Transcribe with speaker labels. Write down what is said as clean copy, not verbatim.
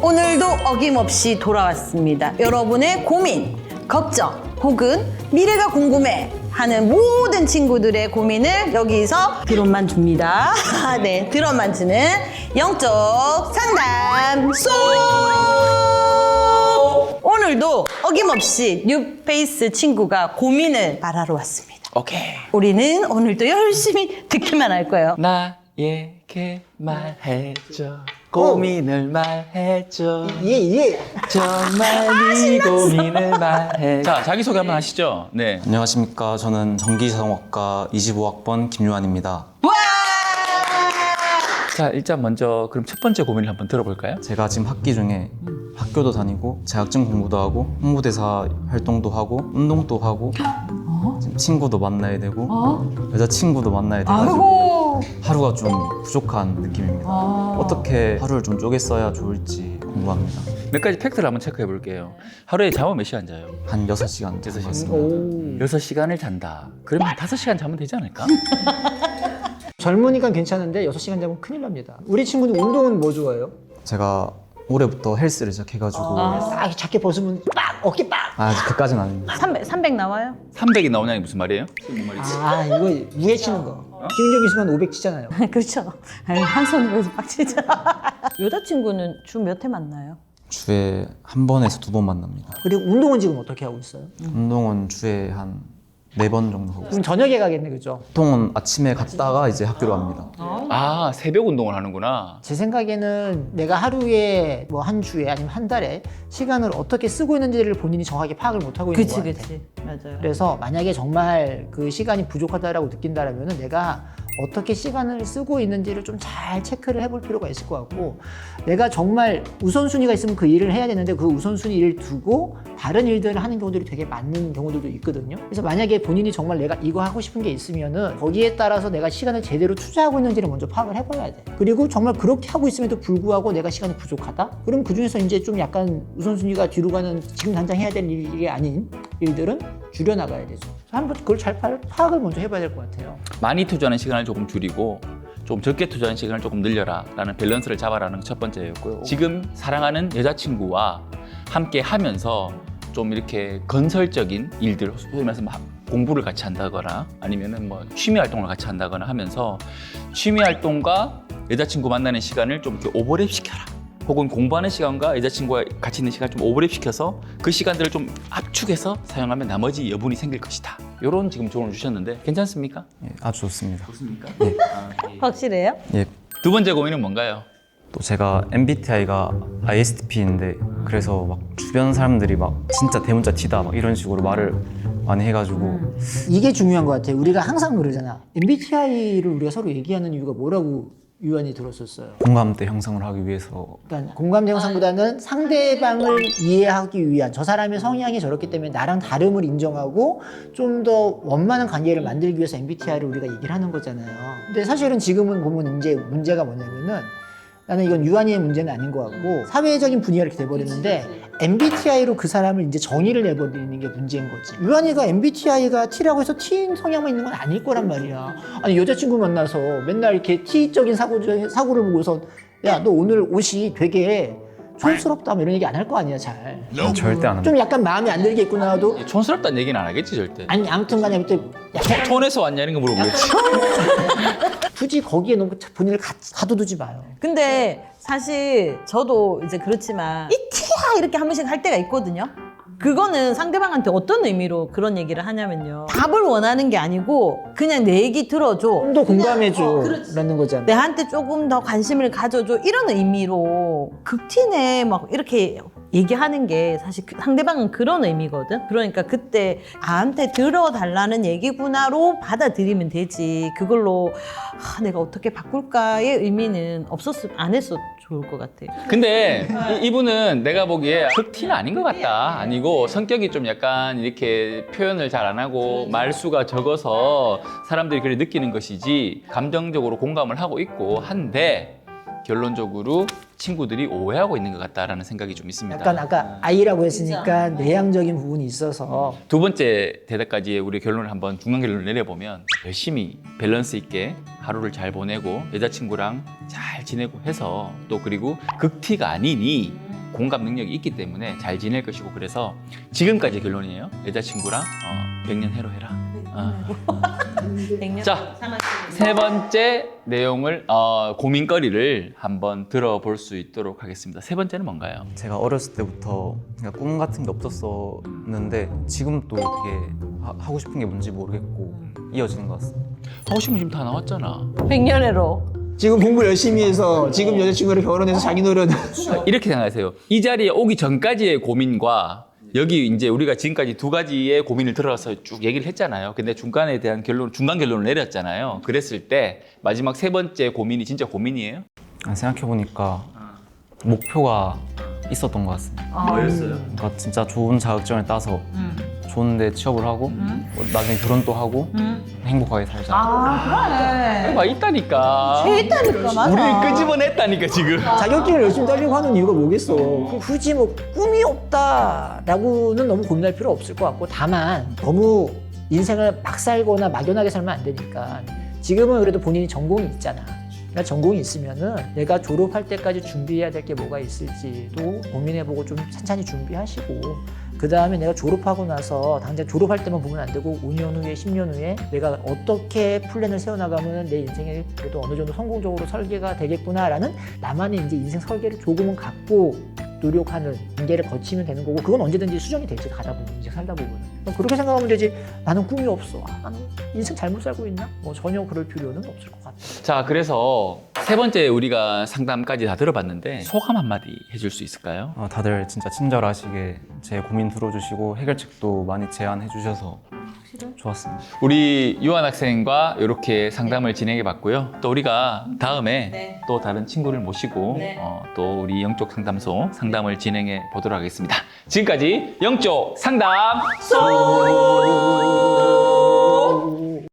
Speaker 1: 오늘도 어김없이 돌아왔습니다. 여러분의 고민, 걱정 혹은 미래가 궁금해 하는 모든 친구들의 고민을 여기서 드럼만 줍니다. 네, 드럼만 주는 영적 상담소. 오늘도 어김없이 뉴페이스 친구가 고민을 말하러 왔습니다.
Speaker 2: 오케이.
Speaker 1: 우리는 오늘도 열심히 듣기만 할 거예요.
Speaker 2: 나에게 말해줘. 고민을 말해줘.
Speaker 3: 예.
Speaker 2: 정말 네 고민을 말해. 자, 자기소개 한번 하시죠. 네.
Speaker 4: 안녕하십니까. 저는 전기자동학과 25학번 김요한입니다.
Speaker 1: 와!
Speaker 2: 자, 일단 먼저 그럼 첫 번째 고민을 한번 들어볼까요?
Speaker 4: 제가 지금 학기 중에 학교도 다니고 자격증 공부도 하고 홍보대사 활동도 하고 운동도 하고 지금 친구도 만나야 되고 여자친구도 만나야 돼가지고
Speaker 1: 아이고.
Speaker 4: 하루가 좀 부족한 느낌입니다. 어떻게 하루를 좀 쪼개 써야 좋을지 궁금합니다.
Speaker 2: 몇 가지 팩트를 한번 체크해 볼게요. 하루에 잠은 몇 시간 자요?
Speaker 4: 한 6시간 자는 것 같습니다.
Speaker 3: 오.
Speaker 2: 6시간을 잔다. 그러면 5시간 자면 되지 않을까?
Speaker 3: 젊으니까 괜찮은데 6시간 자면 큰일 납니다. 우리 친구는 운동은 뭐 좋아해요?
Speaker 4: 제가 올해부터 헬스를 시작해가지고
Speaker 3: 딱 자켓 벗으면 빡! 어깨 빡!
Speaker 4: 아직 그까진 아닙니다.
Speaker 1: 300 나와요?
Speaker 2: 300이 나오냐는 무슨 말이에요? 무슨 말이지?
Speaker 3: 아 이거 무게 치는 거. 김은정 있으면 500 치잖아요.
Speaker 1: 그렇죠. 아유, 한 손으로 해서 빡치죠. 여자친구는 주 몇 회 만나요?
Speaker 4: 주에 한 번에서 2번 만납니다.
Speaker 3: 그리고 운동은 지금 어떻게 하고 있어요?
Speaker 4: 운동은 주에 한 4번 정도 하고 있어요.
Speaker 3: 그럼 저녁에 가겠네, 그죠?
Speaker 4: 보통은 아침에 갔다가 이제 학교로 갑니다.
Speaker 2: 아, 새벽 운동을 하는구나.
Speaker 3: 제 생각에는 내가 하루에 뭐 한 주에 아니면 한 달에 시간을 어떻게 쓰고 있는지를 본인이 정확하게 파악을 못 하고 있는 것 같아요.
Speaker 1: 그치. 맞아요.
Speaker 3: 그래서 만약에 정말 그 시간이 부족하다라고 느낀다면 내가 어떻게 시간을 쓰고 있는지를 좀 잘 체크를 해볼 필요가 있을 것 같고, 내가 정말 우선순위가 있으면 그 일을 해야 되는데 그 우선순위 일을 두고 다른 일들을 하는 경우들이 되게 많은 경우들도 있거든요. 그래서 만약에 본인이 정말 내가 이거 하고 싶은 게 있으면은 거기에 따라서 내가 시간을 제대로 투자하고 있는지를 먼저 파악을 해봐야 돼. 그리고 정말 그렇게 하고 있음에도 불구하고 내가 시간이 부족하다? 그럼 그 중에서 이제 좀 약간 우선순위가 뒤로 가는 지금 당장 해야 될 일이 아닌 일들은 줄여나가야 되죠. 한번 그걸 잘 파악을 먼저 해봐야 될 것 같아요.
Speaker 2: 많이 투자하는 시간을 조금 줄이고 좀 적게 투자하는 시간을 조금 늘려라 라는 밸런스를 잡아라는 첫 번째였고요. 지금 사랑하는 여자친구와 함께 하면서 좀 이렇게 건설적인 일들, 소위 말해서 막 공부를 같이 한다거나 아니면은 뭐 취미 활동을 같이 한다거나 하면서 취미 활동과 여자친구 만나는 시간을 좀 이렇게 오버랩 시켜라. 혹은 공부하는 시간과 여자친구와 같이 있는 시간 좀 오버랩 시켜서 그 시간들을 좀 압축해서 사용하면 나머지 여분이 생길 것이다. 이런 지금 조언을 주셨는데 괜찮습니까?
Speaker 4: 예, 아주 좋습니다.
Speaker 2: 좋습니까?
Speaker 1: 확실해요?
Speaker 4: 예,
Speaker 2: 두 번째 고민은 뭔가요?
Speaker 4: 또 제가 MBTI가 ISTP인데 그래서 막 주변 사람들이 막 진짜 대문자 T다 막 이런 식으로 말을 많이 해가지고
Speaker 3: 이게 중요한 것 같아요. 우리가 항상 그러잖아. MBTI를 우리가 서로 얘기하는 이유가 뭐라고 유한이 들었었어요.
Speaker 4: 공감대 형성을 하기 위해서
Speaker 3: 그러니까 공감대 형성보다는 상대방을 이해하기 위한, 저 사람의 성향이 저렇기 때문에 나랑 다름을 인정하고 좀 더 원만한 관계를 만들기 위해서 MBTI를 우리가 얘기를 하는 거잖아요. 근데 사실은 지금은 보면 이제 문제가 뭐냐면은, 나는 이건 유한이의 문제는 아닌 것 같고 사회적인 분위기가 이렇게 돼버리는데 MBTI로 그 사람을 이제 정의를 내버리는 게 문제인 거지. 유한이가 MBTI가 T라고 해서 T인 성향만 있는 건 아닐 거란 말이야. 아니 여자친구 만나서 맨날 이렇게 T적인 사고를 보고서 야, 너 오늘 옷이 되게 촌스럽다 뭐 이런 얘기 안 할 거 아니야. 잘
Speaker 4: 절대 안 합니다.
Speaker 3: 좀 약간 마음에 안 들겠구나 하도.
Speaker 2: 촌스럽다는 얘기는 안 하겠지 절대.
Speaker 3: 아니 아무튼 간에 그때
Speaker 2: 촌에서 왔냐 이런 거 물어보겠지.
Speaker 3: 굳이 거기에 너무 본인을 가둬두지 마요.
Speaker 1: 근데 사실 저도 이제 그렇지만 이티야 이렇게 한 번씩 할 때가 있거든요. 그거는 상대방한테 어떤 의미로 그런 얘기를 하냐면요. 답을 원하는 게 아니고 그냥 내 얘기 들어줘.
Speaker 3: 좀 더 공감해줘
Speaker 1: 그렇지.
Speaker 3: 라는 거잖아.
Speaker 1: 내한테 조금 더 관심을 가져줘. 이런 의미로 극티네 막 이렇게 얘기하는 게 사실 상대방은 그런 의미거든. 그러니까 그때 나한테 들어달라는 얘기구나로 받아들이면 되지. 그걸로 내가 어떻게 바꿀까의 의미는 안 했어 좋을 것 같아요.
Speaker 2: 근데 이분은 내가 보기에 극티는 아닌 것 같다. 아니고 성격이 좀 약간 이렇게 표현을 잘 안 하고 말수가 적어서 사람들이 그렇게 느끼는 것이지 감정적으로 공감을 하고 있고 한데 결론적으로 친구들이 오해하고 있는 것 같다라는 생각이 좀 있습니다.
Speaker 3: 약간 아까 I라고 했으니까 내향적인 부분이 있어서
Speaker 2: 두 번째 대답까지 우리 결론을 한번 중간 결론을 내려보면 열심히 밸런스 있게 하루를 잘 보내고 여자친구랑 잘 지내고 해서 또 그리고 극티가 아니니 공감 능력이 있기 때문에 잘 지낼 것이고 그래서 지금까지 결론이에요. 여자친구랑 100년 해로 해라. 자, 세 번째 내용을 고민거리를 한번 들어볼 수 있도록 하겠습니다. 세 번째는 뭔가요?
Speaker 4: 제가 어렸을 때부터 그냥 꿈 같은 게 없었었는데 지금 또 되게 하고 싶은 게 뭔지 모르겠고 이어지는 것 같습니다.
Speaker 2: 하고 싶은 거 지금 다 나왔잖아.
Speaker 1: 100년회로.
Speaker 3: 지금 공부 열심히 해서 지금 여자친구랑 결혼해서 자기 노릇
Speaker 2: 이렇게 생각하세요. 이 자리에 오기 전까지의 고민과 여기 이제 우리가 지금까지 두 가지의 고민을 들어서 쭉 얘기를 했잖아요. 근데 중간 결론을 내렸잖아요. 그랬을 때 마지막 세 번째 고민이 진짜 고민이에요?
Speaker 4: 생각해보니까 목표가 있었던 것 같습니다.
Speaker 2: 뭐였어요?
Speaker 4: 그러니까 진짜 좋은 자격증을 따서 좋은 데 취업을 하고 나중에 결혼도 하고 행복하게 살자.
Speaker 1: 그래.
Speaker 2: 있다니까.
Speaker 1: 있다니까, 맞아.
Speaker 2: 우리를 끄집어냈다니까 지금.
Speaker 3: 자격증을 열심히 따려고 하는 이유가 뭐겠어. 굳이 뭐 꿈이 없다라고는 너무 고민할 필요 없을 것 같고, 다만 너무 인생을 막 살거나 막연하게 살면 안 되니까 지금은 그래도 본인이 전공이 있잖아. 그러니까 전공이 있으면은 내가 졸업할 때까지 준비해야 될 게 뭐가 있을지도 고민해보고 좀 찬찬히 준비하시고, 그 다음에 내가 졸업하고 나서 당장 졸업할 때만 보면 안 되고 5년 후에 10년 후에 내가 어떻게 플랜을 세워나가면 내 인생이 그래도 어느 정도 성공적으로 설계가 되겠구나라는 나만의 이제 인생 설계를 조금은 갖고 노력하는 단계를 거치면 되는 거고, 그건 언제든지 수정이 되지. 가다 보면, 이제 살다 보면 그렇게 생각하면 되지. 나는 꿈이 없어, 나는 인생 잘못 살고 있나? 뭐 전혀 그럴 필요는 없을 것 같아.
Speaker 2: 자, 그래서 세 번째 우리가 상담까지 다 들어봤는데 소감 한마디 해줄 수 있을까요?
Speaker 4: 다들 진짜 친절하시게 제 고민 들어주시고 해결책도 많이 제안해 주셔서 좋았습니다.
Speaker 2: 우리 유한 학생과 이렇게 상담을 진행해 봤고요. 또 우리가 다음에 또 다른 친구를 모시고 또 우리 영적 상담소 상담을 진행해 보도록 하겠습니다. 지금까지 영적 상담소!